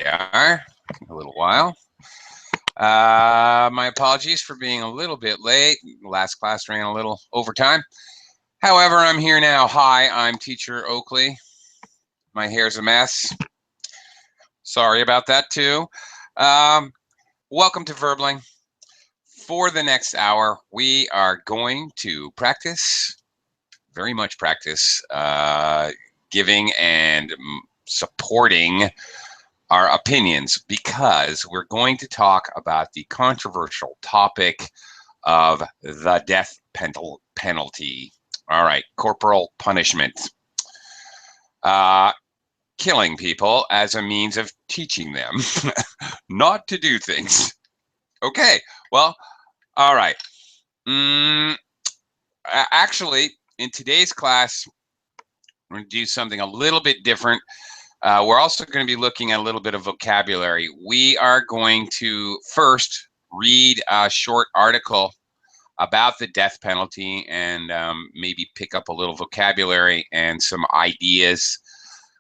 are. A little while. My apologies for being a little bit late. Last class ran a little overtime. However, I'm here now. Hi, I'm Teacher Oakley. My hair's a mess. Sorry about that too. Welcome to Verbling. For the next hour, we are going to practice, very much practice, giving and supporting our opinions, because we're going to talk about the controversial topic of the death penalty. All right, corporal punishment. Killing people as a means of teaching them not to do things. Okay, well, all right. Actually, in today's class, we're going to do something a little bit different. We're also going to be looking at a little bit of vocabulary. We are going to first read a short article about the death penalty and maybe pick up a little vocabulary and some ideas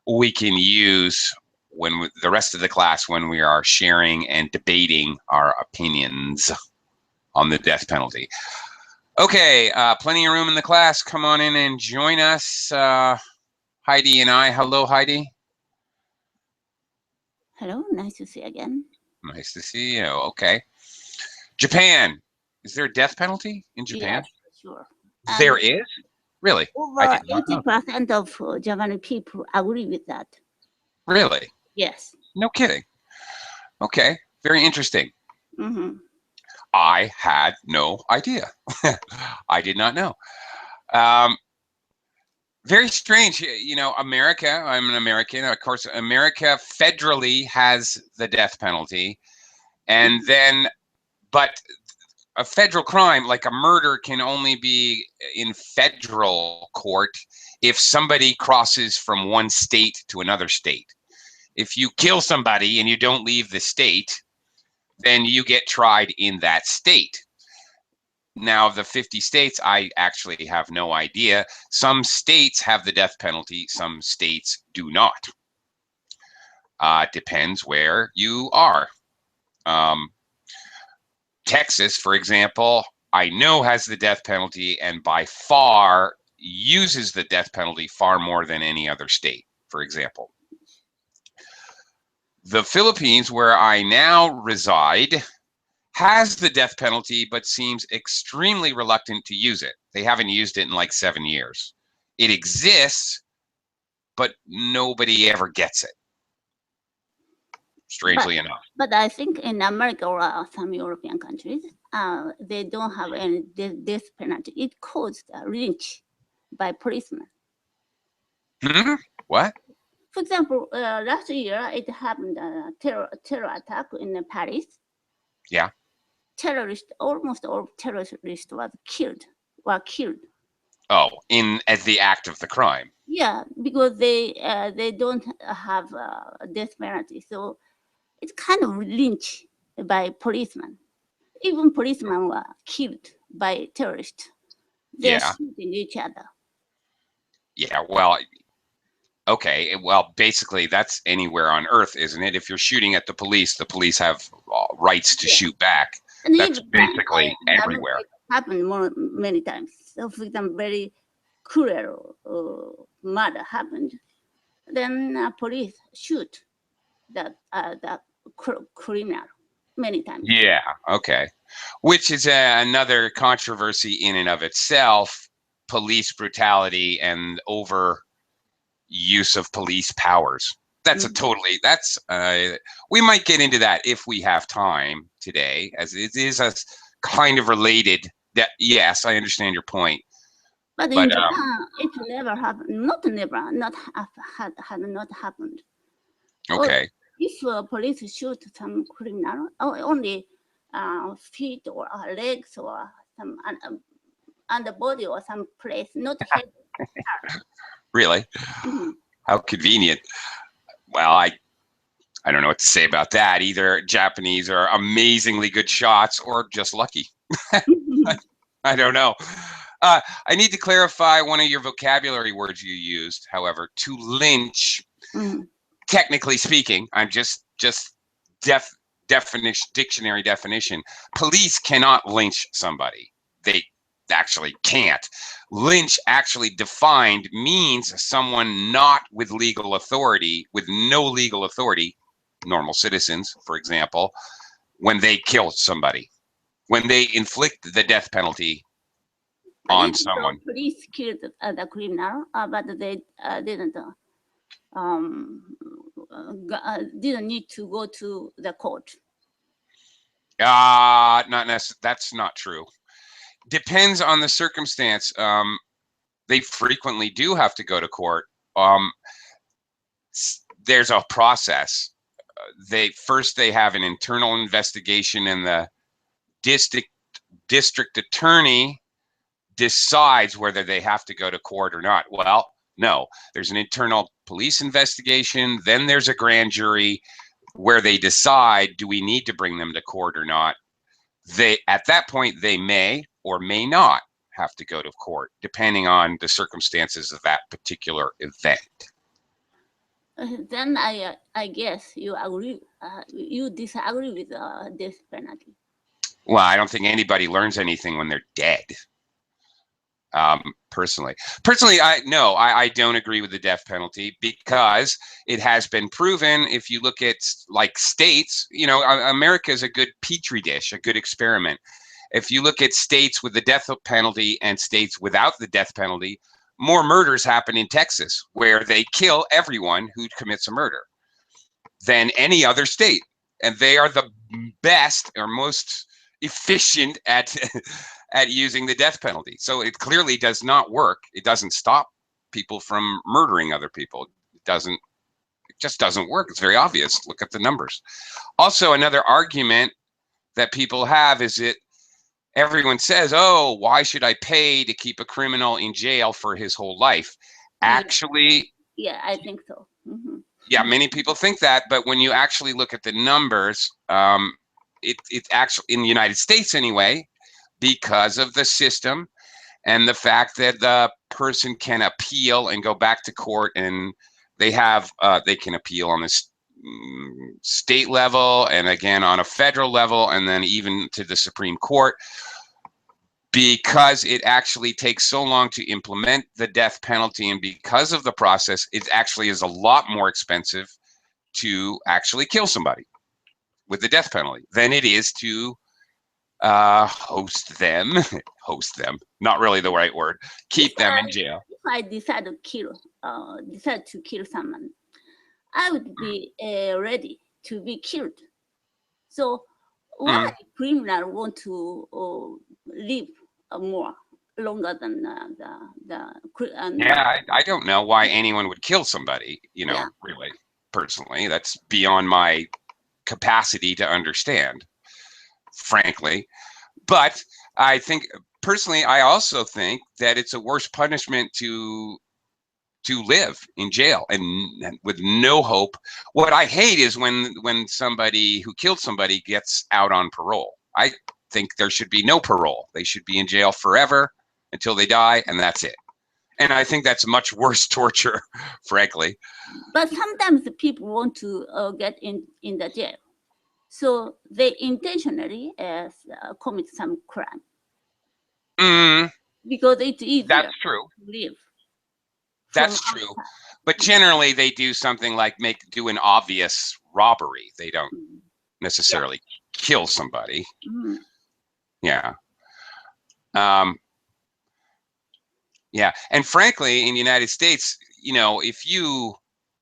we can use when the rest of the class, when we are sharing and debating our opinions on the death penalty. Okay, plenty of room in the class. Come on in and join us. Heidi and I. Hello, Heidi. Hello, nice to see you again. Nice to see you. Okay. Japan. Is there a death penalty in Japan? Yes, sure. There is? Really? Over 80% of Japanese people agree with that. Really? Yes. No kidding. Okay. Very interesting. Mm-hmm. I had no idea. I did not know. Very strange. You know, America, I'm an American. Of course, America federally has the death penalty. And then, but a federal crime like a murder can only be in federal court if somebody crosses from one state to another state. If you kill somebody and you don't leave the state, then you get tried in that state. Now, of the 50 states, I actually have no idea. Some states have the death penalty, some states do not. Depends where you are. Texas, for example, I know has the death penalty and by far uses the death penalty far more than any other state, for example. The Philippines, where I now reside, has the death penalty but seems extremely reluctant to use it. They haven't used it in like 7 years. It exists, but nobody ever gets it. Strangely enough. But I think in America or some European countries, they don't have any death penalty. It caused a lynch by policemen. Hmm? What? For example, last year it happened a terror attack in Paris. Yeah. Almost all terrorists were killed. Oh, as the act of the crime. Yeah, because they don't have death penalty, so it's kind of lynch by policemen. Even policemen were killed by terrorists. They're shooting each other. Yeah, well, okay. Well, basically, that's anywhere on Earth, isn't it? If you're shooting at the police have rights to shoot back. And that's basically everywhere. It happened many times. So, for example, very cruel murder happened. Then police shoot that criminal many times. Yeah, okay. Which is another controversy in and of itself, police brutality and over use of police powers. That's we might get into that if we have time today, as it is a kind of related. That yes, I understand your point. But in Japan, it never happened. Not happened. Okay. Or if police shoot some criminal, only feet or legs or some underbody or some place, not head. Really? Mm-hmm. How convenient. Well, I don't know what to say about that. Either Japanese are amazingly good shots or just lucky. I don't know. I need to clarify one of your vocabulary words you used, however, to lynch. Mm-hmm. Technically speaking, I'm just just dictionary definition, police cannot lynch somebody. They actually can't. Lynch, actually defined, means someone not with legal authority, with no legal authority, normal citizens, for example, when they kill somebody, when they inflict the death penalty on someone. Police killed the criminal, but they didn't need to go to the court. Not necessarily. That's not true. Depends on the circumstance. They frequently do have to go to court. There's a process. They have an internal investigation, and the district attorney decides whether they have to go to court or not. Well, no, there's an internal police investigation, then there's a grand jury where they decide, do we need to bring them to court or not? At that point, they may or may not have to go to court, depending on the circumstances of that particular event. Then I guess you agree, you disagree with death penalty. Well, I don't think anybody learns anything when they're dead. Personally, I don't agree with the death penalty, because it has been proven. If you look at like states, America is a good petri dish, a good experiment. If you look at states with the death penalty and states without the death penalty, more murders happen in Texas, where they kill everyone who commits a murder, than any other state. And they are the best or most efficient at using the death penalty. So it clearly does not work. It doesn't stop people from murdering other people. It just doesn't work. It's very obvious. Look at the numbers. Also, another argument that people have is that everyone says, oh, why should I pay to keep a criminal in jail for his whole life? Actually, yeah, I think so. Mm-hmm. Yeah, many people think that, but when you actually look at the numbers, it's actually, in the United States anyway, because of the system and the fact that the person can appeal and go back to court, and they can appeal on this state level, and again on a federal level, and then even to the Supreme Court, because it actually takes so long to implement the death penalty, and because of the process, it actually is a lot more expensive to actually kill somebody with the death penalty than it is to host them, not really the right word, keep them in jail. If I decide to kill someone, I would be ready to be killed. So why criminal want to live longer than yeah, I don't know why anyone would kill somebody, really, personally. That's beyond my capacity to understand, frankly. But I think, personally, I also think that it's a worse punishment to live in jail and with no hope. What I hate is when somebody who killed somebody gets out on parole. I think there should be no parole. They should be in jail forever until they die, and that's it. And I think that's much worse torture, frankly. But sometimes the people want to get in the jail, so they intentionally commit some crime. Because it's easier. That's true. To live. That's true. But generally, they do something like do an obvious robbery. They don't necessarily kill somebody. Yeah. Yeah. And frankly, in the United States, if you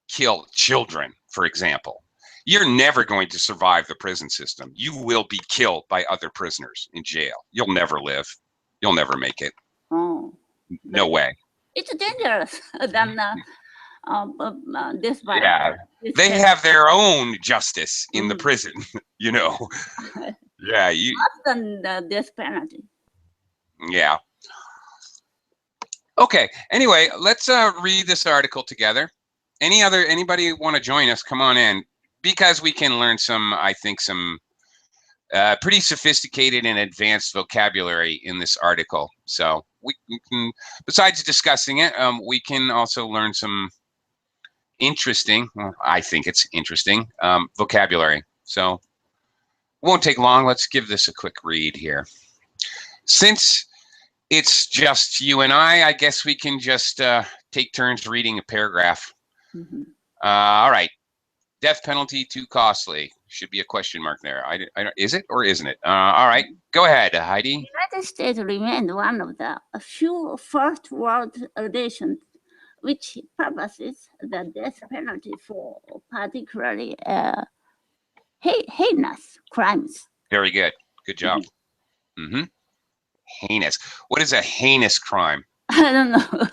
kill children, for example, you're never going to survive the prison system. You will be killed by other prisoners in jail. You'll never live. You'll never make it. Oh. No way. It's dangerous than this virus. Yeah, they have their own justice in the prison, Yeah, Worse than the death penalty. Yeah. Okay. Anyway, let's read this article together. Anybody want to join us? Come on in, because we can learn some pretty sophisticated and advanced vocabulary in this article. So we can, besides discussing it, we can also learn some interesting, well, I think it's interesting, vocabulary. So it won't take long. Let's give this a quick read here. Since it's just you and I guess we can just take turns reading a paragraph. Mhm. All right. Death penalty too costly. Should be a question mark there. I don't, is it or isn't it? All right. Go ahead, Heidi. United States remained one of the few first world nations which purposes the death penalty for particularly heinous crimes. Very good. Good job. Mm-hmm. Heinous. What is a heinous crime? I don't know.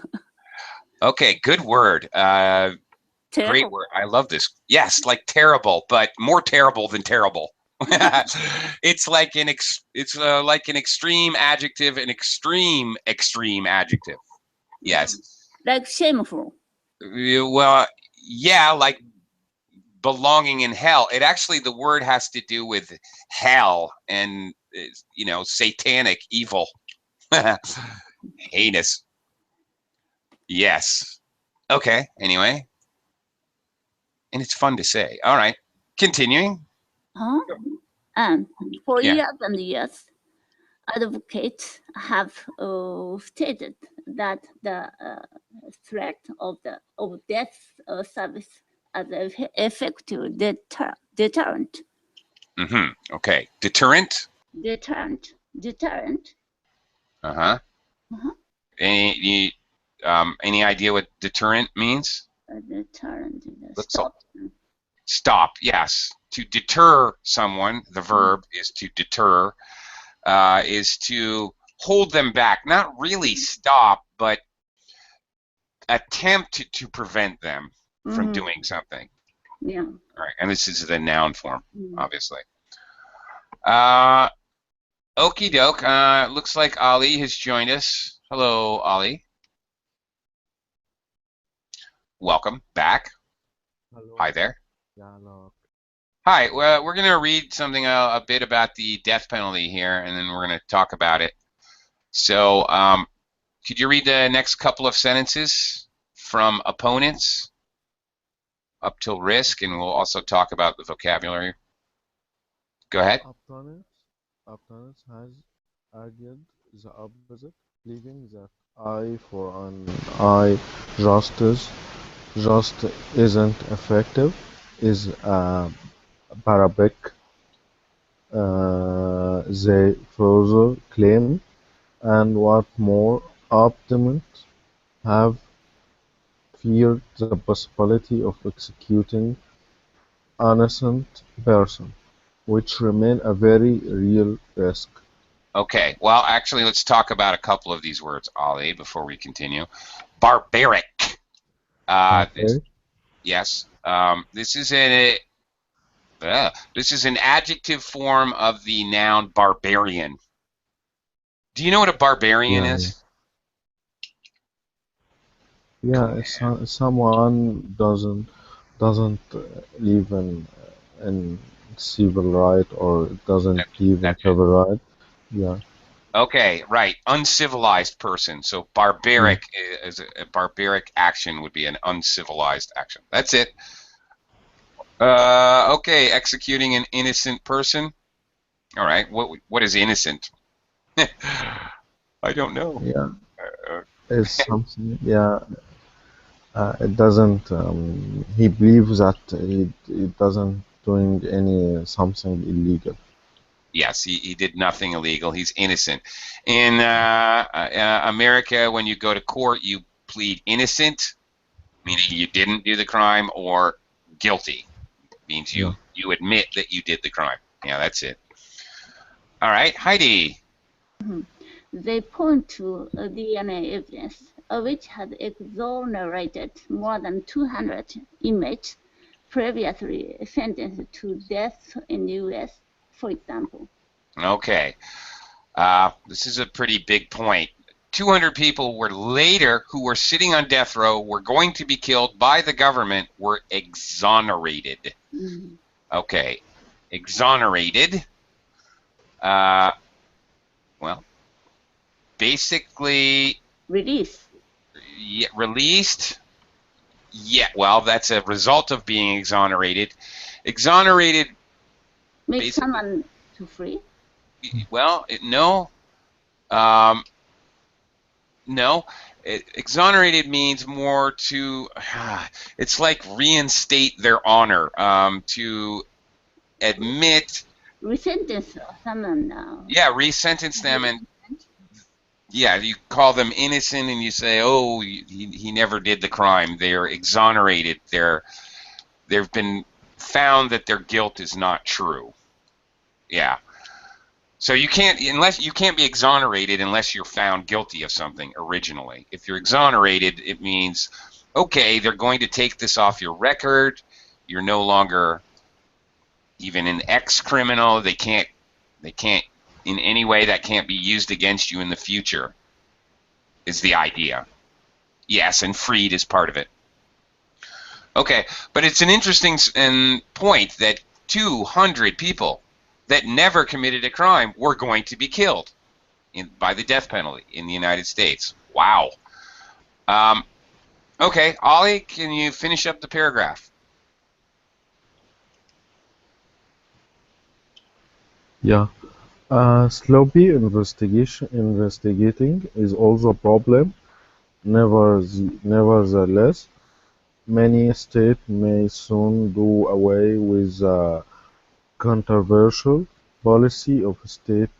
Okay, good word. Great Terrible. word. I love this. Yes, like terrible, but more terrible than terrible. It's like an extreme adjective, an extreme adjective. Yes. Like shameful. Well, yeah, like belonging in hell. It actually, the word has to do with hell and satanic evil. Heinous. Yes. Okay. Anyway, and it's fun to say. All right. Continuing. Huh? And for Yeah. years and years, advocates have stated that the threat of death service as an effective deterrent. Mm-hmm. Okay. Deterrent. Deterrent. Uh-huh. Uh-huh. Any idea what deterrent means? Deterrent. Let's Stop. Stop. Yes. To deter someone, the verb is to deter, is to hold them back. Not really stop, but attempt to prevent them from doing something. Yeah. All right. And this is the noun form, Mm. obviously. Okie doke. Looks like Ali has joined us. Hello, Ali. Welcome back. Hello. Hi there. Yeah, no. Hi. Well, we're going to read something a bit about the death penalty here, and then we're going to talk about it. So, could you read the next couple of sentences from opponents up till risk, and we'll also talk about the vocabulary. Go ahead. Opponents has argued the opposite, believing that eye for an eye justice just isn't effective, is barbaric. They further claim, and what more, opponents have feared the possibility of executing innocent person, which remain a very real risk. Okay. Well, actually, let's talk about a couple of these words, Ali, before we continue. Barbaric. Okay. Yes. This is an adjective form of the noun barbarian. Do you know what a barbarian is? Yeah, someone doesn't live in civil right or doesn't live in That's it. civil right. Yeah. Okay, right. Uncivilized person. So barbaric is a barbaric action would be an uncivilized action. That's it. Okay, executing an innocent person. All right. What is innocent? I don't know. Yeah. It's something. Yeah. It doesn't. He believes that he doesn't doing any something illegal. Yes, he did nothing illegal. He's innocent. In America, when you go to court, you plead innocent, meaning you didn't do the crime, or guilty, means you admit that you did the crime. Yeah, that's it. All right, Heidi. They point to DNA evidence, which has exonerated more than 200 inmates previously sentenced to death in the U.S., for example. Okay. This is a pretty big point. 200 people who were sitting on death row, were going to be killed by the government, were exonerated. Mhm. Okay. Exonerated. Well, basically Release. released. Yeah, well, that's a result of being exonerated. Exonerated, Make basically, someone to free? well, no. Um, no. Exonerated means more to, it's like reinstate their honor, to admit, Resentence someone yeah, resentence them, and yeah, you call them innocent and you say, oh, he never did the crime. They're exonerated. They've been found that their guilt is not true. Yeah. So you can't be exonerated unless you're found guilty of something originally. If you're exonerated, it means, okay, they're going to take this off your record. You're no longer even an ex-criminal. They can't in any way that can't be used against you in the future, is the idea. Yes, and freed is part of it. Okay, but it's an interesting point that 200 people that never committed a crime were going to be killed by the death penalty in the United States. Wow. Okay, Ollie, can you finish up the paragraph? Yeah. Sloppy investigating is also a problem. Nevertheless, many states may soon do away with the controversial policy of state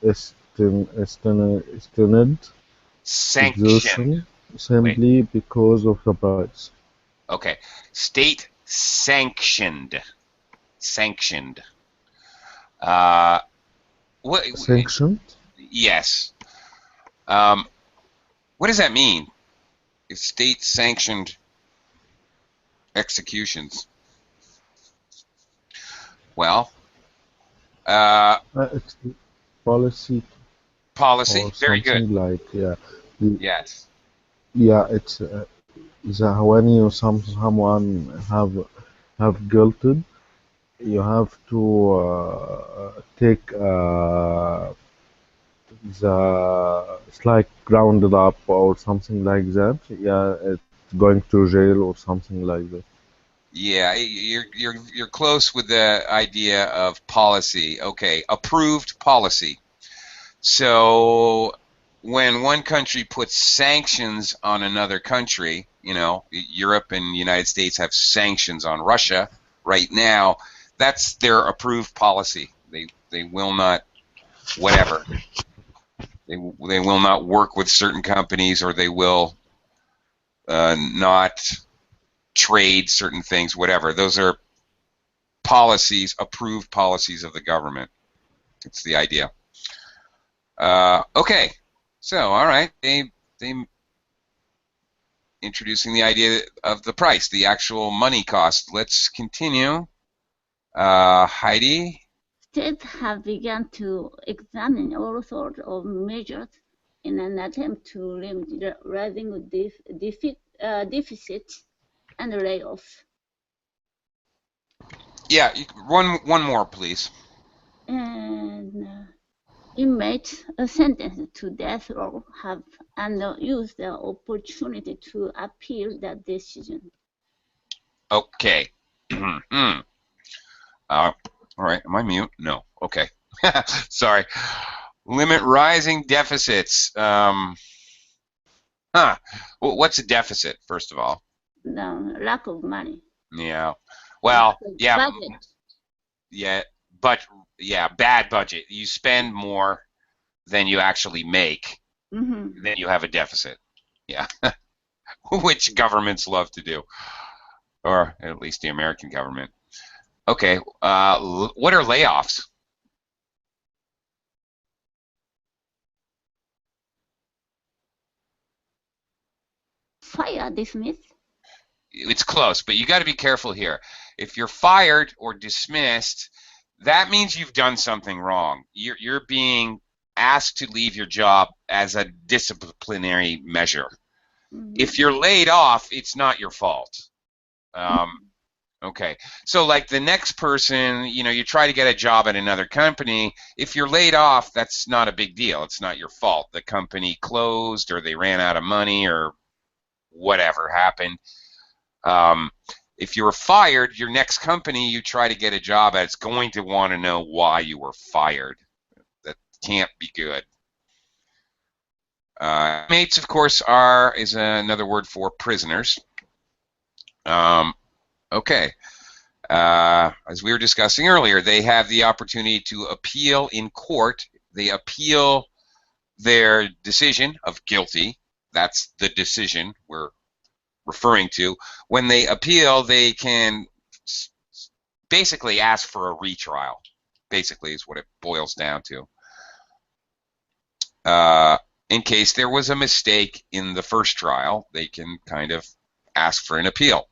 extended Sanction. exertion simply because of the price. Okay, state sanctioned. Sanctioned. What? Sanctioned? Yes. What does that mean? State sanctioned executions. Well, It's policy policy. or Very good. something like, yeah. Yes. Yeah, it's when you someone have guilted, you have to take it's like grounded up or something like that. Yeah, it's going to jail or something like that. Yeah, you're close with the idea of policy. Okay, approved policy. So when one country puts sanctions on another country, you know, Europe and the United States have sanctions on Russia right now. That's their approved policy. They will not, whatever. They will not work with certain companies, or they will not trade certain things, whatever. Those are policies, approved policies of the government. It's the idea. Okay, so all right, they introducing the idea of the price, the actual money cost. Let's continue. Heidi. States have begun to examine all sorts of measures in an attempt to limit the rising deficit and layoffs. Yeah, one more, please. And inmates sentenced to death row have used the opportunity to appeal that decision. Okay. All right, am I mute? No. Okay. Sorry. Limit rising deficits. What's a deficit, first of all? The lack of money. Yeah. Well, yeah. Budget. Yeah, but yeah, bad budget. You spend more than you actually make, then you have a deficit. Yeah. Which governments love to do, or at least the American government. Okay, what are layoffs? Fire, dismiss. It's close, but you got to be careful here. If you're fired or dismissed, that means you've done something wrong. You're being asked to leave your job as a disciplinary measure. If you're laid off, it's not your fault. Okay. So like the next person, you try to get a job at another company. If you're laid off, that's not a big deal. It's not your fault. The company closed or they ran out of money or whatever happened. If you were fired, your next company you try to get a job at is going to want to know why you were fired. That can't be good. Inmates, of course, is another word for prisoners. Okay. As we were discussing earlier, they have the opportunity to appeal in court. They appeal their decision of guilty. That's the decision we're referring to. When they appeal, they can basically ask for a retrial. Basically is what it boils down to. In case there was a mistake in the first trial, they can kind of ask for an appeal.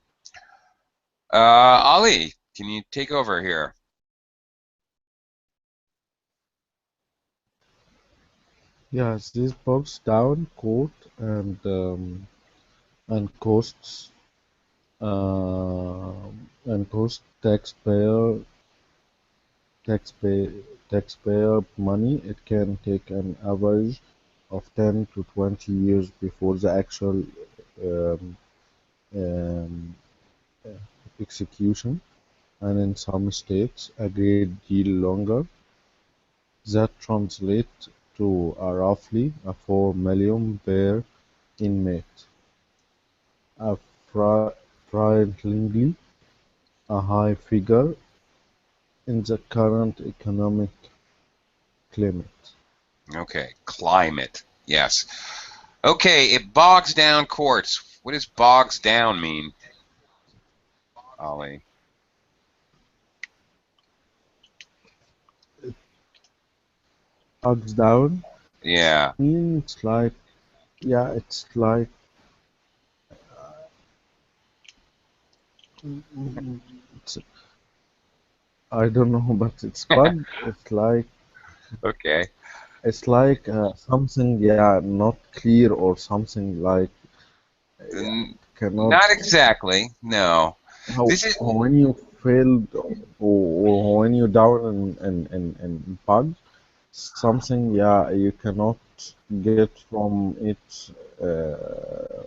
Ali, can you take over here? Yes, this bogs down court and costs and cost taxpayer taxpayer money. It can take an average of 10 to 20 years before the actual um, um, execution, and in some states a great deal longer. That translates to roughly a 4 million per inmate, a frighteningly a high figure in the current economic climate. Okay, climate. Yes. Okay, it bogs down courts. What does bogs down mean, Ali? Bogs down Yeah. means like, yeah, it's like, it's, I don't know, but it's bug. Okay. It's like something, yeah, not clear or something like, yeah, cannot. Not exactly. No. How This is when you failed or when you down in bug something, yeah, you cannot get from it uh,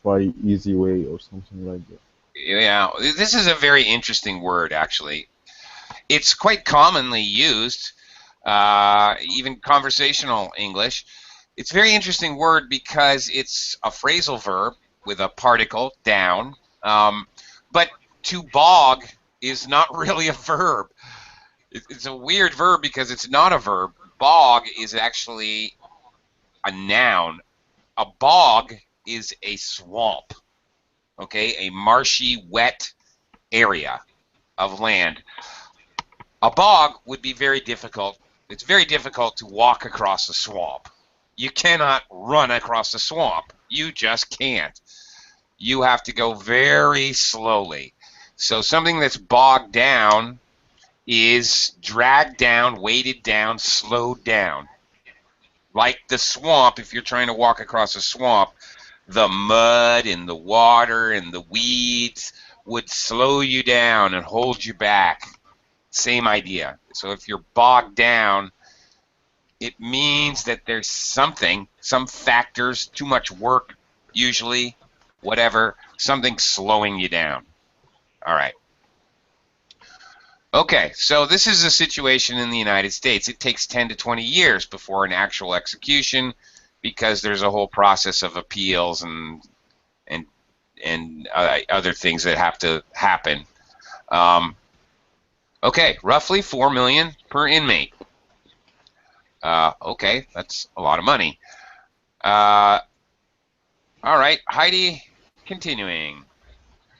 by easy way or something like that. yeah. This is a very interesting word, actually. It's quite commonly used, even conversational English. It's a very interesting word because it's a phrasal verb with a particle, down. But to bog is not really a verb. It's a weird verb because it's not a verb. Bog is actually a noun. A bog is a swamp, okay? A marshy, wet area of land. A bog would be very difficult. It's very difficult to walk across a swamp. You cannot run across a swamp. You just can't. You have to go very slowly. So something that's bogged down is dragged down, weighted down, slowed down. Like the swamp, if you're trying to walk across a swamp, the mud and the water and the weeds would slow you down and hold you back. Same idea. So if you're bogged down, it means that there's something, some factors, too much work, usually, whatever, something slowing you down. All right. Okay, so this is a situation in the United States. It takes 10 to 20 years before an actual execution because there's a whole process of appeals and other things that have to happen. Okay, roughly 4 million per inmate. Okay, that's a lot of money. All right, Heidi, continuing.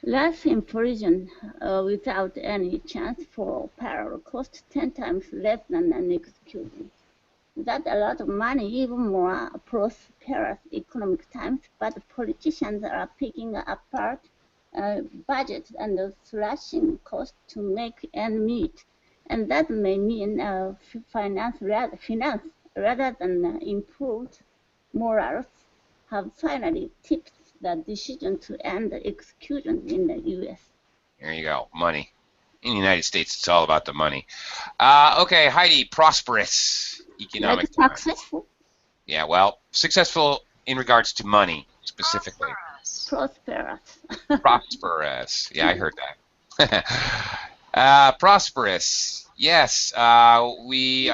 Life in prison without any chance for parole costs 10 times less than an execution. That's a lot of money, even more prosperous economic times, but politicians are picking apart budgets and slashing costs to make ends meet. And that may mean finance rather than improved morals have finally tipped the decision to end execution in the U.S. There you go, money. In the United States, it's all about the money. Okay, Heidi, prosperous economic Like times. successful, Yeah, well, successful in regards to money specifically. prosperous. Prosperous. Yeah, I heard that. Prosperous. Yes. We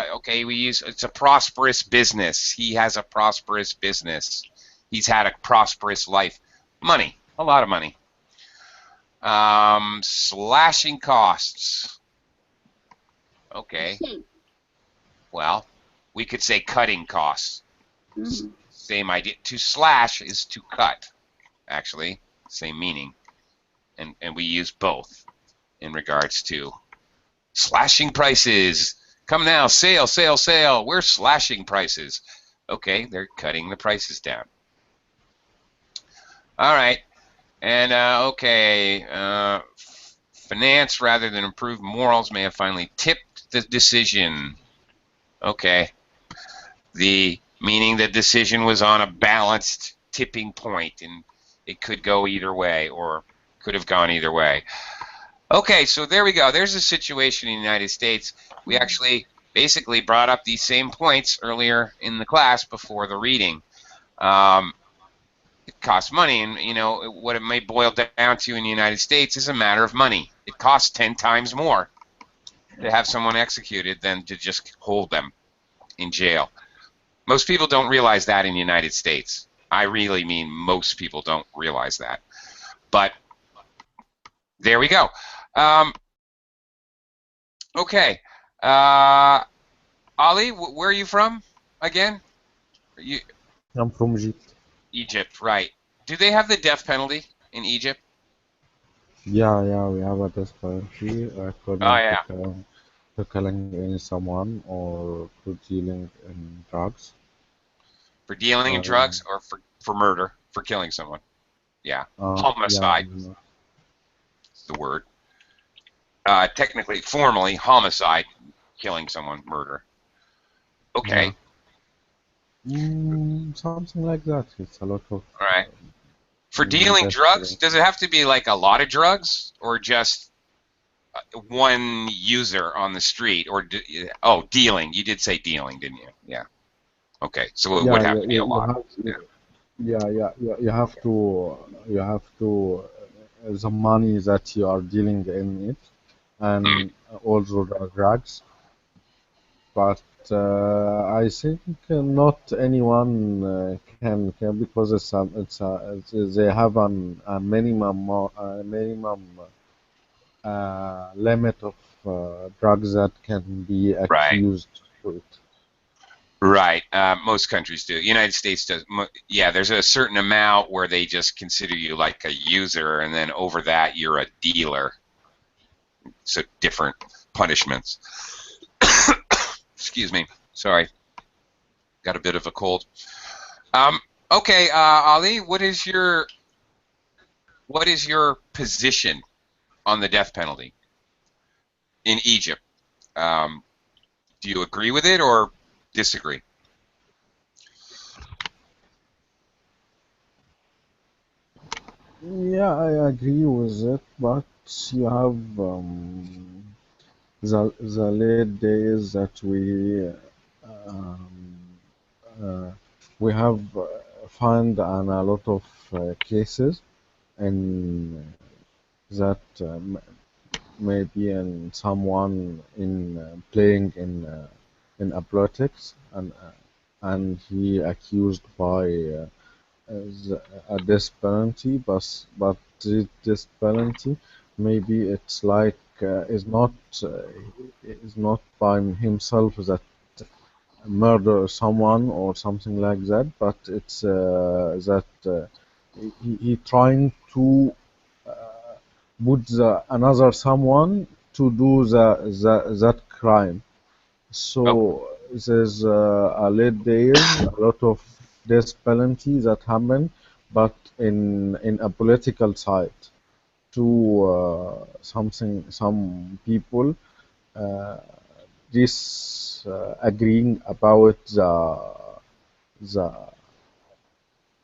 use it's a prosperous business. He has a prosperous business. He's had a prosperous life. Money. A lot of money. Slashing costs. Okay. Same. Well, we could say cutting costs. Mhm. Same idea. To slash is to cut, actually. Same meaning. And we use both in regards to slashing prices. Come now, sale, sale, sale. We're slashing prices. Okay, they're cutting the prices down. All right. And, finance rather than improved morals may have finally tipped the decision. Okay. Meaning the decision was on a balanced tipping point, and it could go either way, or could have gone either way. Okay, so there we go. There's a situation in the United States. We actually basically brought up these same points earlier in the class before the reading. It costs money, and what it may boil down to in the United States is a matter of money. It costs 10 times more to have someone executed than to just hold them in jail. Most people don't realize that in the United States. I really mean most people don't realize that. But there we go. Okay. Ali, where are you from again? I'm from Egypt. Egypt, right. Do they have the death penalty in Egypt? Yeah, yeah, we have a death penalty according Oh, yeah. to killing someone or to dealing in drugs. For dealing in Um, drugs or for murder, for killing someone? Yeah. yeah, Homicide is the word. Technically, formally, homicide, killing someone, murder. Okay. something like that. It's a lot of All right. For dealing death drugs, does it have to be like a lot of drugs, or just one user on the street? Or dealing. You did say dealing, didn't you? Yeah. Okay. So it would have to be a lot. You have to the money that you are dealing in it, and also the drugs. But I think not anyone can because they have a minimum limit of drugs that can be Right. accused to it. Right. Most countries do. United States does. Yeah, there's a certain amount where they just consider you like a user, and then over that you're a dealer. So different punishments. Excuse me. Sorry. Got a bit of a cold. Okay, Ali, what is your position on the death penalty in Egypt? Do you agree with it or disagree? Yeah, I agree with it, but you have the late days that um, we have found a lot of cases and that maybe in someone in playing in a politics and he accused by a death penalty, but this penalty maybe it's like is not by himself that murder someone or something like that, but it's that he trying to put another someone to do that crime. So there's a late days, a lot of death penalty that happen, but in a political side to some people uh, disagreeing about the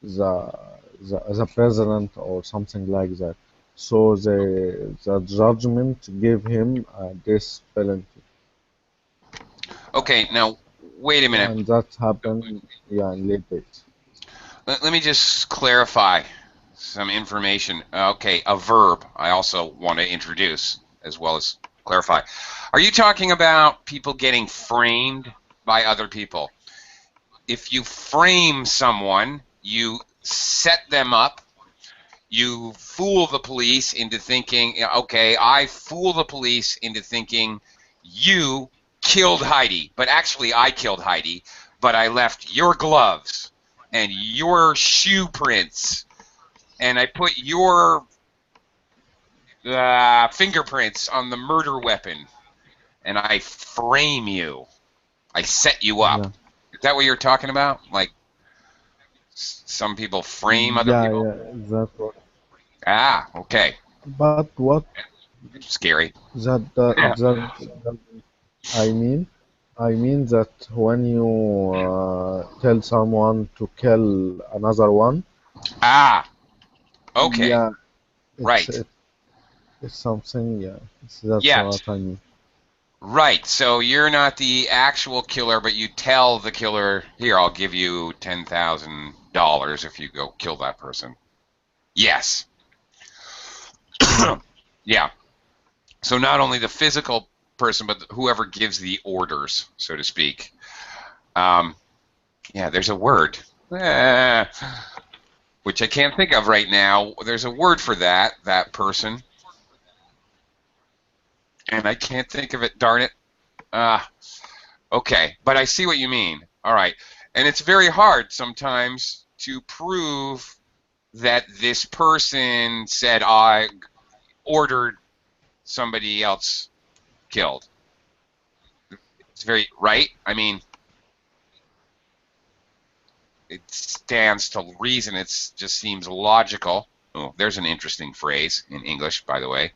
the president or something like that. So the judgment gave him a death penalty. Okay, now wait a minute. And that happened, yeah, in late days. Let me just clarify some information. Okay, a verb I also want to introduce as well as clarify. Are you talking about people getting framed by other people? If you frame someone, you set them up, you fool the police into thinking, okay, I fool the police into thinking you killed Heidi, but actually I killed Heidi, but I left your gloves and your shoe prints, and I put your fingerprints on the murder weapon, and I frame you. I set you up. Yeah. Is that what you're talking about? Like some people frame other Yeah, people? yeah, that was. Ah, okay. But what Scary. that I mean, I mean that when you tell someone to kill another one, Ah, okay. yeah, it's Right. it, it's something. Yeah, that's Yes. what I mean. Right. So you're not the actual killer, but you tell the killer, here, I'll give you $10,000 if you go kill that person. Yes. Yeah. So not only the physical person, but whoever gives the orders, so to speak. Yeah, there's a word, which I can't think of right now. There's a word for that person, and I can't think of it, darn it. Okay, but I see what you mean. All right. And it's very hard sometimes to prove that this person said, I ordered somebody else killed. It's very, right? I mean, it stands to reason. It just seems logical. Oh, there's an interesting phrase in English, by the way.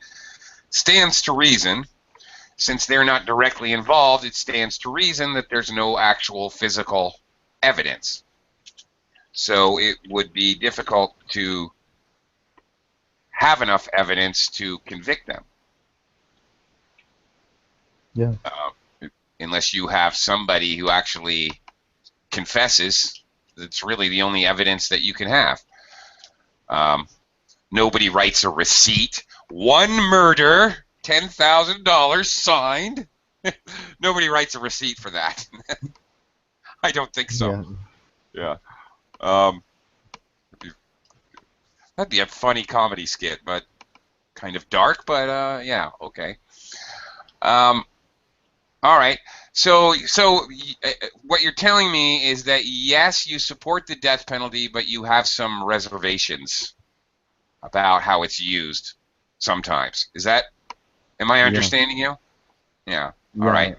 Stands to reason. Since they're not directly involved, it stands to reason that there's no actual physical evidence. So it would be difficult to have enough evidence to convict them. Yeah. Unless you have somebody who actually confesses, that's really the only evidence that you can have. Nobody writes a receipt. One murder, $10,000 signed. Nobody writes a receipt for that. I don't think so. Yeah. That'd be a funny comedy skit, but kind of dark, but yeah, okay. All right. So what you're telling me is that yes, you support the death penalty, but you have some reservations about how it's used sometimes. Am I understanding you? Yeah. All right.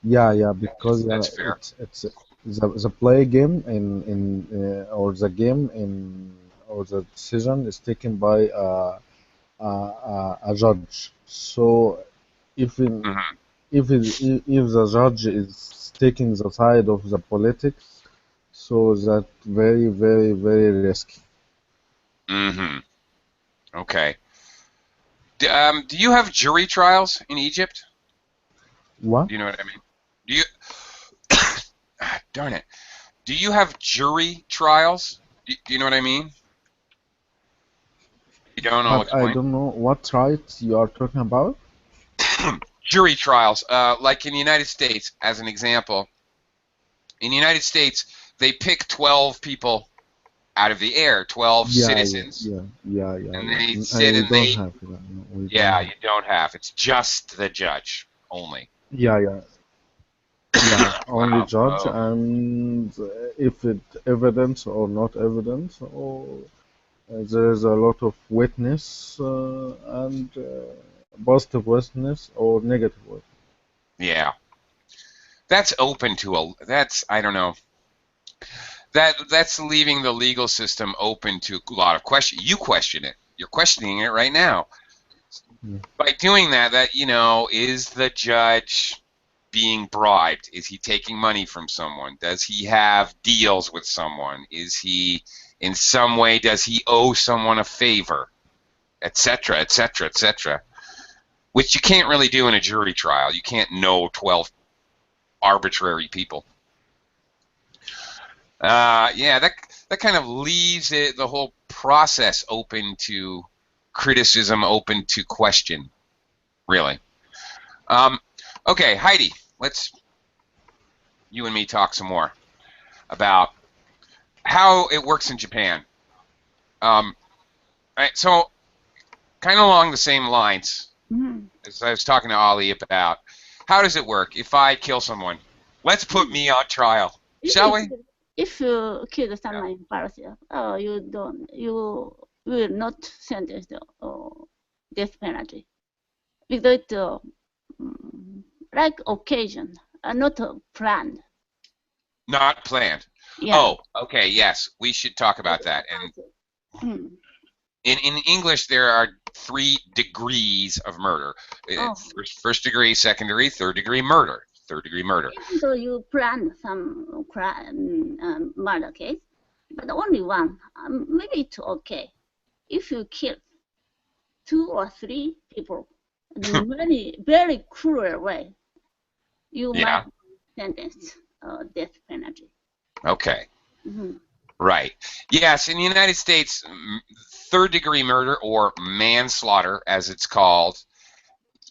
Yeah, because That's fair. it's the play game in or the game in or the decision is taken by a judge. So if in, Mm-hmm. if the judge is taking the side of the politics, so that very very very risky. Mm-hmm. Okay. Do you have jury trials in Egypt? What? Do you know what I mean? Do you? Darn it. Do you have jury trials? Do you know what I mean? You don't know. But I Explain. don't know what rights you are talking about. Jury trials, like in the United States, as an example. In the United States, they pick 12 people out of the air, 12 citizens, and they sit We and don't they. have that. No, we don't Yeah, have. you don't have. It's just the judge only. Yeah. Only Wow. judge, Oh. and if it evidence or not evidence, or there is a lot of witness and positive witness or negative witness. Yeah. That's open to that's, I don't know. That's leaving the legal system open to a lot of questions. You question it. You're questioning it right now. Yeah. By doing that, is the judge being bribed? Is he taking money from someone? Does he have deals with someone? Is he, in some way, does he owe someone a favor? etc., etc., etc., which you can't really do in a jury trial. You can't know 12 arbitrary people. Yeah, that kind of leaves the whole process open to criticism, open to question, really. Okay, Heidi, let's you and me talk some more about how it works in Japan. Right, so kind of along the same lines as I was talking to Ali about, how does it work if I kill someone? Let's put me on trial, shall we? If you kill someone in Brazil, you will not sentence the death penalty because it's like occasion, not planned. Not planned. Yeah. Oh, okay, yes, we should talk about that. And in English, there are 3 degrees of murder. First degree, second degree, third degree murder. Third degree murder. Even though you planned some crime, murder case, but only one, maybe it's okay. If you kill 2 or 3 people in very, very cruel way, you might sentence death penalty. Okay. Right. Yes, in the United States, third degree murder or manslaughter, as it's called,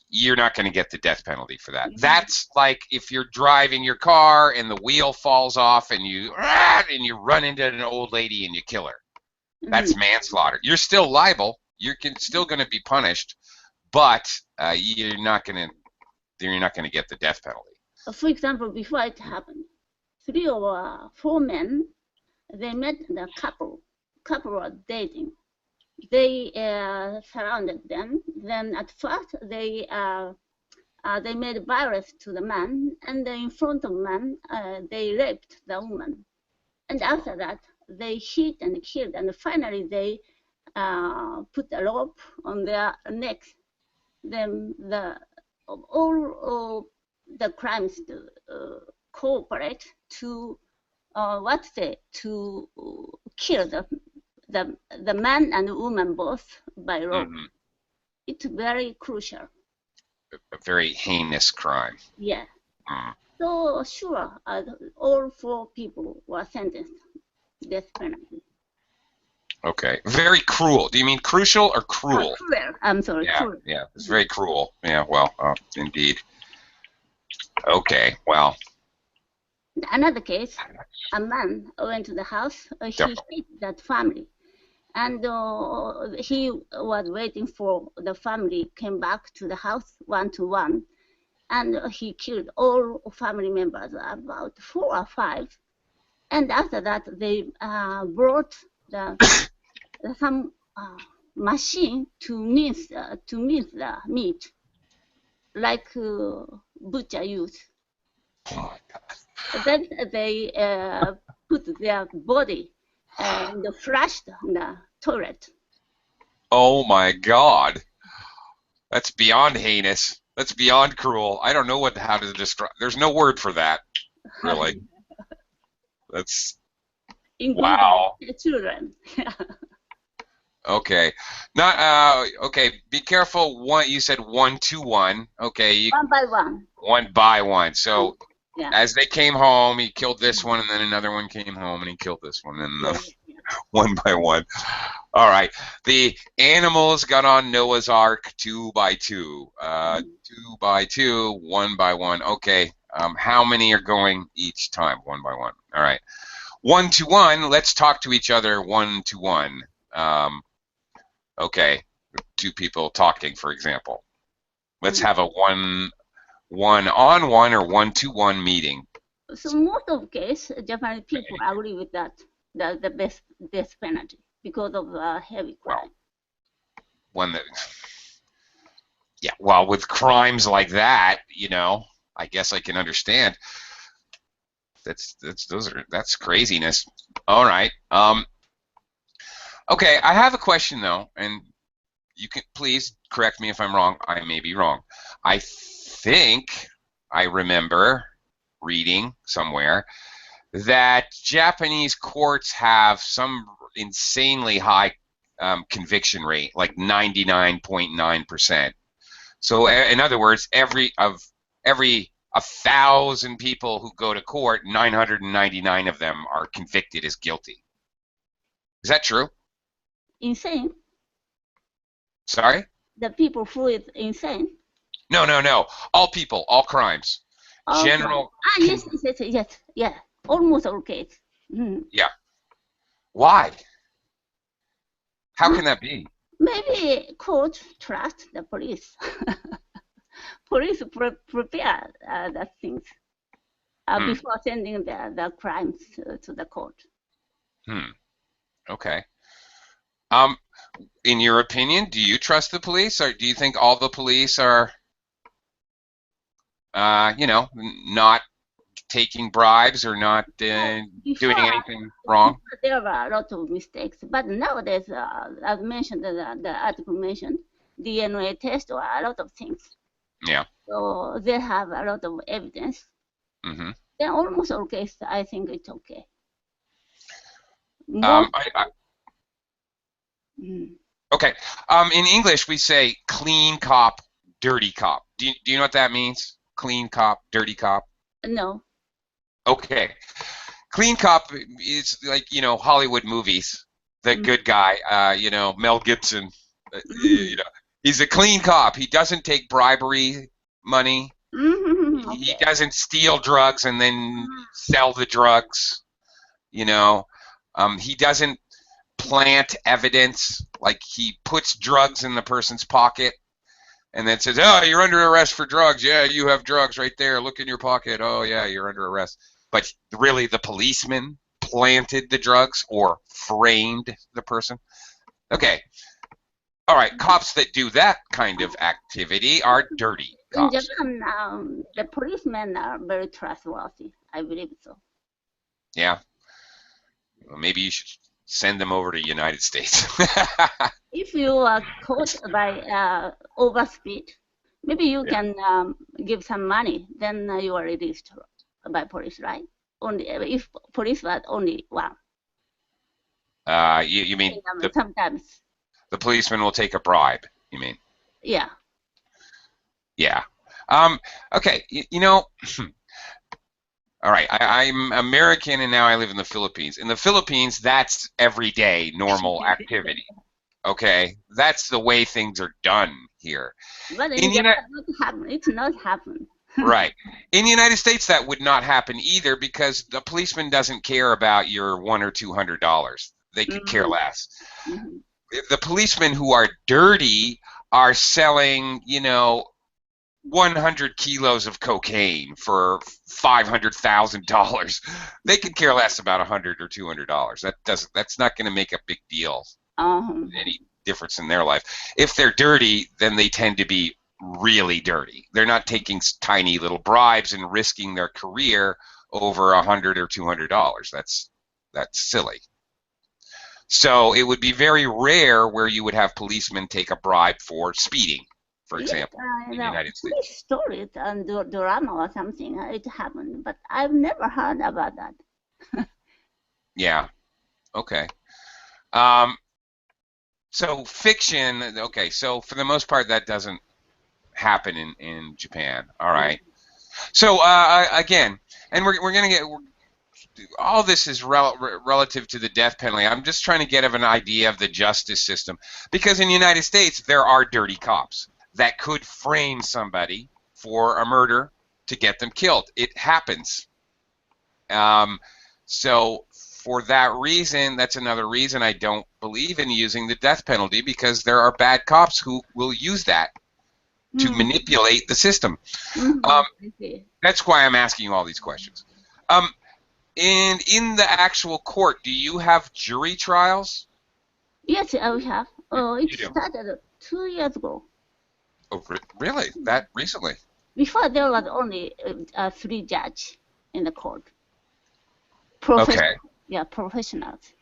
you're not going to get the death penalty for that. That's like if you're driving your car and the wheel falls off and you run into an old lady and you kill her. That's manslaughter. You're still liable. You're still going to be punished, but you're not going to get the death penalty. For example, before it happened, 3 or 4 men, they met the couple were dating. They surrounded them. Then at first they made violence to the man, and in front of the man they raped the woman. And after that they hit and killed, and finally they put a rope on their necks. Then all the crimes cooperate to to kill the man and woman both by rope. It's very crucial. A very heinous crime. Yeah. So sure, all 4 people were sentenced death penalty. Okay. Very cruel. Do you mean crucial or cruel? Cruel. I'm sorry. Yeah. Cruel. Yeah. It's very cruel. Yeah. Well, indeed. Okay. Well. Another case, a man went to the house. He hit that family, and he was waiting for the family came back to the house 1 to 1, and he killed all family members, about 4 or 5. And after that, they brought some machine to mince the meat, like butcher use. Oh my God. Then they put their body and flushed on the toilet. Oh my God. That's beyond heinous. That's beyond cruel. I don't know how to describe. There's no word for that, really. That's wow. Children. Okay. Okay. Be careful. You said 1 to 1. Okay. 1 by 1. 1 by 1. So. Yeah. As they came home, he killed this one, and then another one came home, and he killed this one, and another 1 by 1. All right. The animals got on Noah's Ark 2 by 2. 2 by 2, 1 by 1. Okay. How many are going each time? 1 by 1. All right. 1 to 1. Let's talk to each other 1 to 1. Okay. 2 people talking, for example. Let's have a 1-on-1 or 1-to-1 meeting. So most of the case, Japanese people agree with that, the best death penalty because of heavy crime. Well, with crimes like that, I guess I can understand. That's craziness. All right. Okay, I have a question though, and you can please correct me if I'm wrong. I may be wrong. I think I remember reading somewhere that Japanese courts have some insanely high conviction rate, like 99.9%. So in other words, every 1,000 people who go to court, 999 of them are convicted as guilty. Is that true? Insane. Sorry? The people who is insane. No. All people, all crimes. Okay. General. Yes. Yeah. Almost all case. Mm. Yeah. Why? How can that be? Maybe court trust the police. Police prepare the things before sending the crimes to the court. Okay. In your opinion, do you trust the police, or do you think all the police are, not taking bribes or not doing anything wrong? There were a lot of mistakes, but nowadays, as mentioned, the article mentioned, DNA test or a lot of things. Yeah. So they have a lot of evidence. Mm-hmm. Then almost all cases, I think it's okay. Okay. In English, we say clean cop, dirty cop. Do you know what that means? Clean cop, dirty cop? No. Okay. Clean cop is like, Hollywood movies. The good guy, Mel Gibson. He's a clean cop. He doesn't take bribery money. Okay. He doesn't steal drugs and then sell the drugs. He doesn't plant evidence, like he puts drugs in the person's pocket and then says, "Oh, you're under arrest for drugs. Yeah, you have drugs right there. Look in your pocket. Oh, yeah, you're under arrest." But really, the policeman planted the drugs or framed the person. Okay. All right. Cops that do that kind of activity are dirty cops. In Japan, the policemen are very trustworthy. I believe so. Yeah. Well, maybe you should send them over to the United States. If you are caught by overspeed, maybe you can give some money. Then you are released by police, right? Only if police was only one. You mean sometimes the policeman will take a bribe? You mean? Yeah. Yeah. Okay. All right, I'm American and now I live in the Philippines. In the Philippines, that's everyday normal activity. Okay, that's the way things are done here. But it's not happen. Right. In the United States, that would not happen either because the policeman doesn't care about your $100 or $200. They could care less. Mm-hmm. The policemen who are dirty are selling, 100 kilos of cocaine for $500,000. They could care less about $100 or $200. That's not going to make a big deal. Any difference in their life. If they're dirty, then they tend to be really dirty. They're not taking tiny little bribes and risking their career over $100 or $200. That's silly. So it would be very rare where you would have policemen take a bribe for speeding, for example, in the United States. Stories and drama or something, it happened, but I've never heard about that. Yeah. Okay. So fiction. Okay. So for the most part, that doesn't happen in Japan. All right. So again, and we're gonna get. All this is relative to the death penalty. I'm just trying to get an idea of the justice system, because in the United States there are dirty cops that could frame somebody for a murder to get them killed. It happens. So for that reason, that's another reason I don't believe in using the death penalty, because there are bad cops who will use that to manipulate the system. That's why I'm asking you all these questions. And in the actual court, do you have jury trials? Yes, I have. It started 2 years ago. Oh, really? That recently? Before, there was only 3 judges in the court. Okay. Yeah, professionals.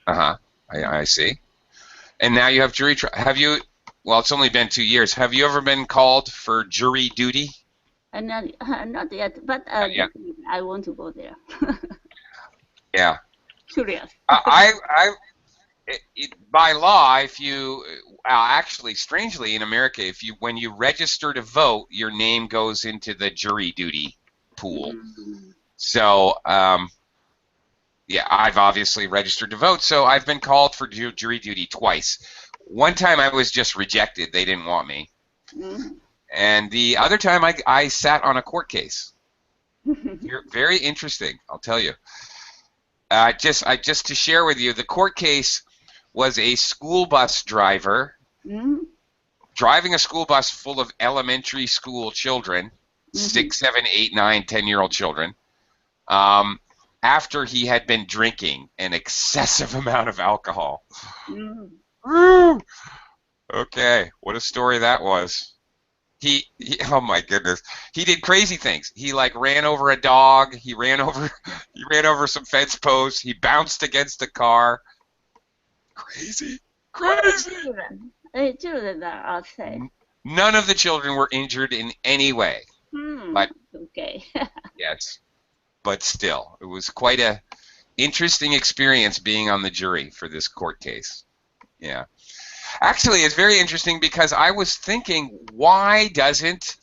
Uh-huh. I see. And now you have jury trial. Have you, well, it's only been 2 years. Have you ever been called for jury duty? Not yet, but yet. I want to go there. Yeah. Curious. by law, if you actually, strangely, in America, when you register to vote, your name goes into the jury duty pool. So, yeah, I've obviously registered to vote, so I've been called for jury duty twice. One time I was just rejected; they didn't want me, and the other time I sat on a court case. Very interesting, I'll tell you. Just to share with you, the court case was a school bus driver driving a school bus full of elementary school children, 6, 7, 8, 9, 10-year-old children, after he had been drinking an excessive amount of alcohol. Woo! Okay, what a story that was. He oh my goodness, he did crazy things. He like ran over a dog. He ran over some fence posts. He bounced against a car. Crazy. Children are outside. None of the children were injured in any way. But Okay. yes, but still, it was quite a interesting experience being on the jury for this court case. Yeah. Actually, it's very interesting because I was thinking, why doesn't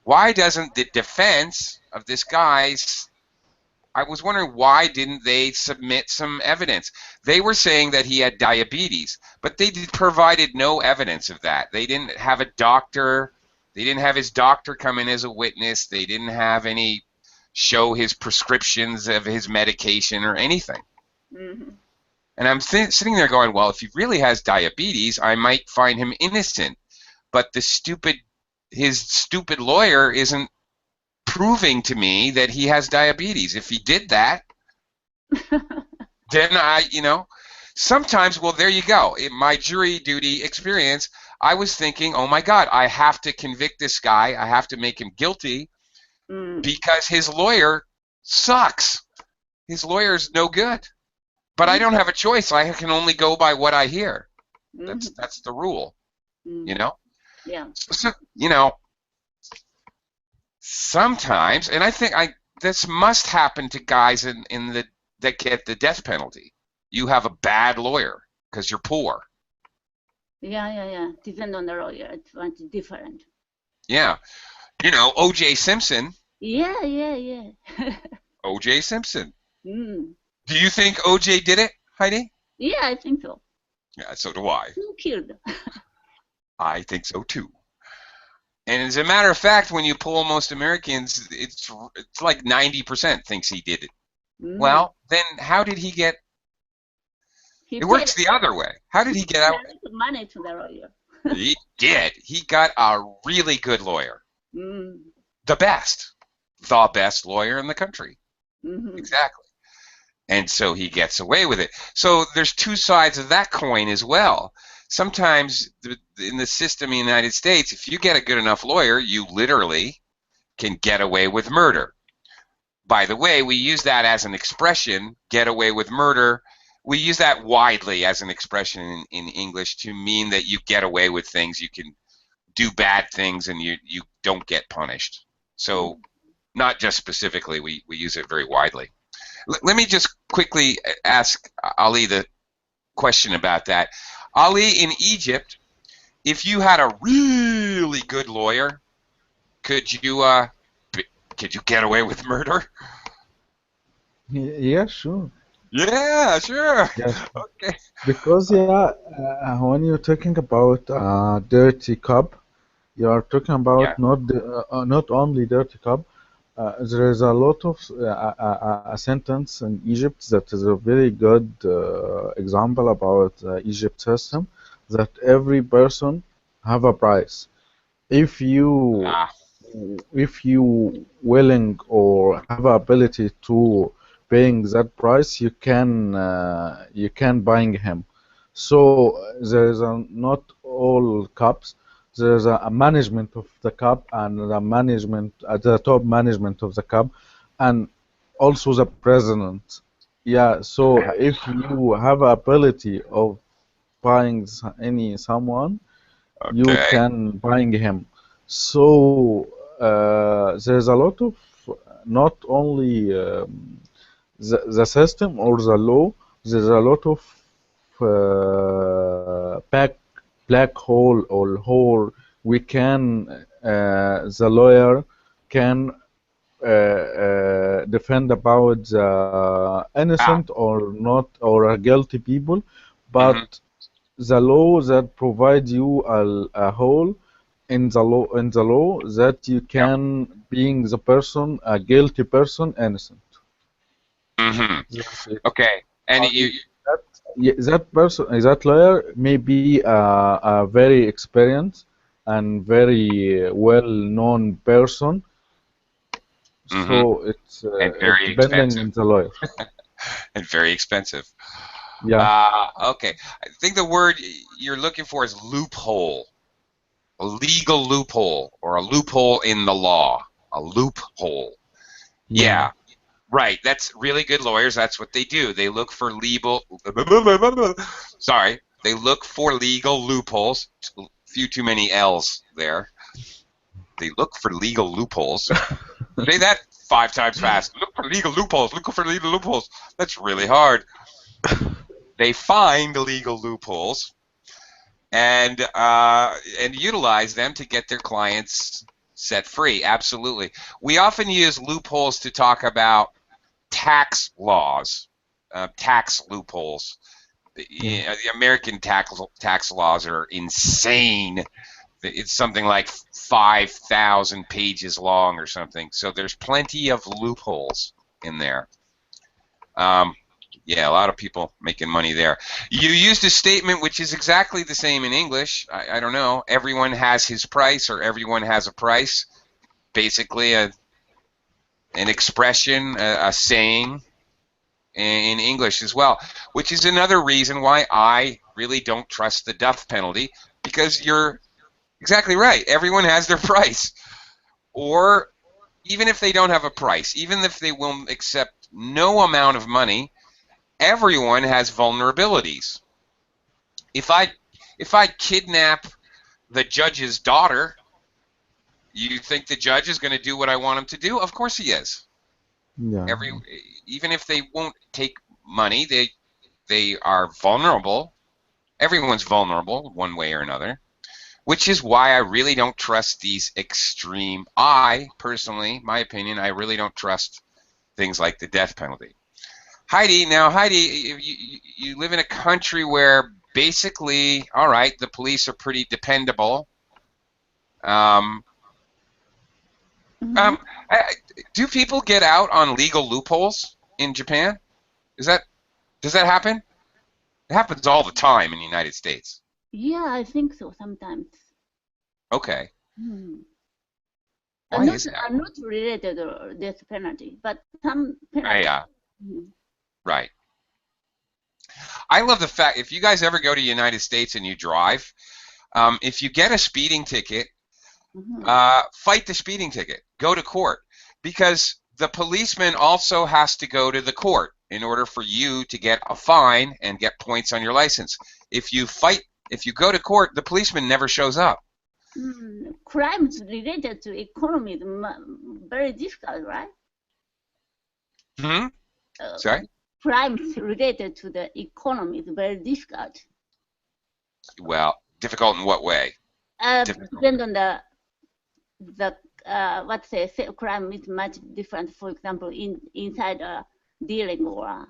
the defense of this guy's, I was wondering why didn't they submit some evidence? They were saying that he had diabetes, but they provided no evidence of that. They didn't have a doctor. They didn't have his doctor come in as a witness. They didn't have any show his prescriptions of his medication or anything. And I'm sitting there going, well, if he really has diabetes, I might find him innocent. But his stupid lawyer isn't proving to me that he has diabetes. If he did that, then sometimes, well, there you go. In my jury duty experience, I was thinking, oh my God, I have to convict this guy. I have to make him guilty because his lawyer sucks. His lawyer's no good. But I don't have a choice. I can only go by what I hear. That's the rule, Yeah. So, sometimes, and I think this must happen to guys that get the death penalty. You have a bad lawyer because you're poor. Yeah. Depend on the lawyer. It's different. Yeah. O.J. Simpson. Yeah. O.J. Simpson. Do you think O.J. did it, Heidi? Yeah, I think so. Yeah, so do I. Who killed? I think so too. And as a matter of fact, when you poll most Americans, it's like 90% thinks he did it. Well, then how did he get? It works the other way. How did he get out? Money to the lawyer. He did. He got a really good lawyer. The best lawyer in the country. Exactly. And so he gets away with it. So there's two sides of that coin as well. Sometimes in the system in the United States, if you get a good enough lawyer, you literally can get away with murder. By the way, we use that as an expression, get away with murder. We use that widely as an expression in English to mean that you get away with things. You can do bad things and you don't get punished. So not just specifically, we use it very widely. Let me just quickly ask Ali the question about that. Ali, in Egypt, if you had a really good lawyer, could you get away with murder? Yeah, sure. Yeah, sure. Yes. Okay. Because when you're talking about dirty cup, you are talking about not only dirty cup. There is a lot of a sentence in Egypt that is a very good example about the Egypt system, that every person have a price. If you willing or have ability to paying that price, you can buying him. So there is not all cups. There's a management of the cup and the management at the top management of the cup, and also the president. Yeah. So if you have ability of buying someone, you can buying him. So there's a lot of not only the system or the law. There's a lot of black hole or hole we can the lawyer can defend about the Ah, innocent or not or guilty people, hmm. but the law that provides you a hole in the law that you Yeah. can being the person a guilty person innocent. Hmm. That's it. Okay. And Only that that person that lawyer may be a very experienced and very well known person, hmm. so And it very depending expensive. on the lawyer. And very expensive. Yeah. Okay. I think the word you're looking for is loophole. A legal loophole or a loophole in the law. A loophole. Yeah. Yeah. Right. That's really good lawyers. That's what they do. They look for legal. Sorry. They look for legal loopholes. Few too many L's there. They look for legal loopholes. Say that 5 times fast. Look for legal loopholes. Look for legal loopholes. That's really hard. They find legal loopholes and utilize them to get their clients set free. Absolutely. We often use loopholes to talk about tax laws, tax loopholes. Yeah. The American tax laws are insane. It's something like 5,000 pages long or something. So there's plenty of loopholes in there. Yeah, a lot of people making money there. You used a statement which is exactly the same in English. I don't know. Everyone has his price or everyone has a price. Basically, an expression, a saying in English as well, which is another reason why I really don't trust the death penalty, because you're exactly right. Everyone has their price. Or even if they don't have a price, even if they will accept no amount of money, everyone has vulnerabilities. If I kidnap the judge's daughter, you think the judge is going to do what I want him to do? Of course he is. Yeah. Every Even if they won't take money, they are vulnerable. Everyone's vulnerable one way or another, which is why I really don't trust these extreme. I personally, my opinion, I really don't trust things like the death penalty. Heidi, now Heidi, you live in a country where basically, all right, the police are pretty dependable. Um, Mhm. um, do people get out on legal loopholes in Japan? Is that Does that happen? It happens all the time in the United States. Yeah, I think so sometimes. Okay, Hmm. why is that? Not related to death penalty, but some penalty. Yeah, Mhm. right. I love the fact if you guys ever go to the United States and you drive, if you get a speeding ticket, Mhm. fight the speeding ticket. Go to court because the policeman also has to go to the court in order for you to get a fine and get points on your license. If you go to court, the policeman never shows up. Crimes related to economy is very difficult, right? Hmm. Uh, Sorry. Crimes related to the economy is very difficult. Well, difficult in what way? Difficult. Depend on the what say crime is much different. For example, insider dealing or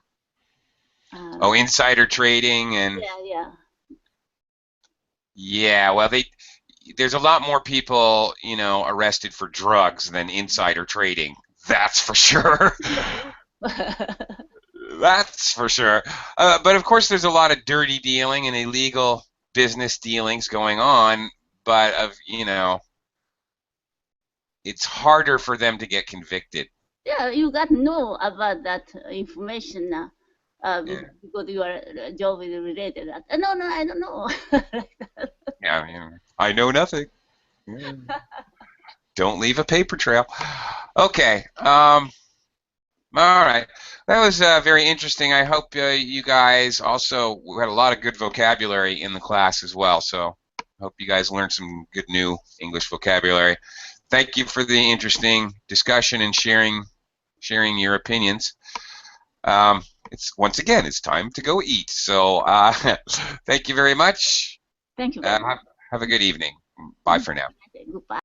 Oh, insider trading and yeah. yeah. Well, there's a lot more people, arrested for drugs than insider trading. That's for sure. That's for sure. But of course, there's a lot of dirty dealing and illegal business dealings going on. But it's harder for them to get convicted. Yeah, you got to know about that information Yeah, because your job is related. No, I don't know. yeah. I know nothing. Yeah. Don't leave a paper trail. Okay. All right. That was very interesting. I hope you guys also had a lot of good vocabulary in the class as well. So I hope you guys learned some good new English vocabulary. Thank you for the interesting discussion and sharing your opinions. It's once again, it's time to go eat. So thank you very much. Thank you very much. Have a good evening. Bye for now. Goodbye.